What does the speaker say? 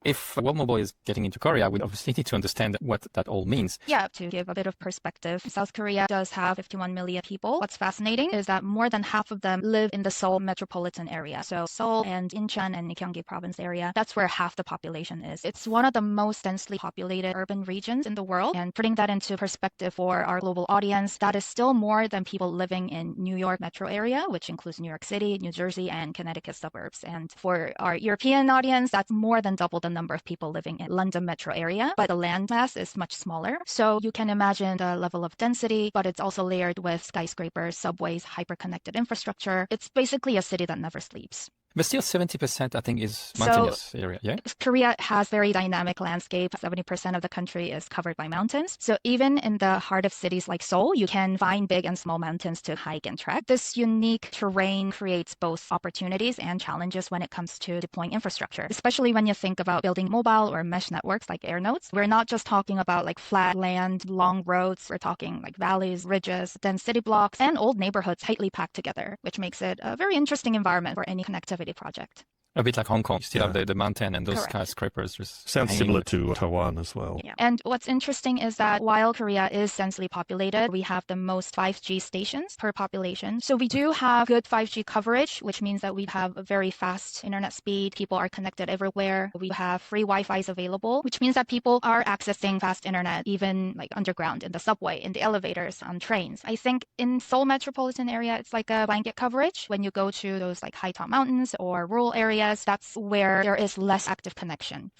If World Mobile is getting into Korea, we obviously need to understand what that all means. Yeah, to give a bit of perspective, South Korea does have 51 million people. What's fascinating is that more than half of them live in the Seoul metropolitan area. So Seoul and Incheon and Gyeonggi province area, that's where half the population is. It's one of the most densely populated urban regions in the world. And putting that into perspective for our global audience, that is still more than people living in New York metro area, which includes New York City, New Jersey, and Connecticut suburbs. And for our European audience, that's more than double the number of people living in London metro area, but the landmass is much smaller. So you can imagine the level of density, but it's also layered with skyscrapers, subways, hyper-connected infrastructure. It's basically a city that never sleeps. But still 70%, I think, is mountainous area, yeah? Korea has very dynamic landscape. 70% of the country is covered by mountains. So even in the heart of cities like Seoul, you can find big and small mountains to hike and trek. This unique terrain creates both opportunities and challenges when it comes to deploying infrastructure, especially when you think about building mobile or mesh networks like air nodes. We're not just talking about like flat land, long roads. We're talking like valleys, ridges, dense city blocks, and old neighborhoods tightly packed together, which makes it a very interesting environment for any connectivity project. A bit like Hong Kong. You still have the mountain and those Correct. skyscrapers. Just Sounds hanging similar with- to Taiwan as well. Yeah. And what's interesting is that while Korea is densely populated, we have the most 5G stations per population. So we do have good 5G coverage, which means that we have a very fast internet speed. People are connected everywhere. We have free Wi-Fi's available, which means that people are accessing fast internet, even like underground, in the subway, in the elevators, on trains. I think in Seoul metropolitan area, it's like a blanket coverage. When you go to those like high top mountains or rural areas, that's where there is less active connection.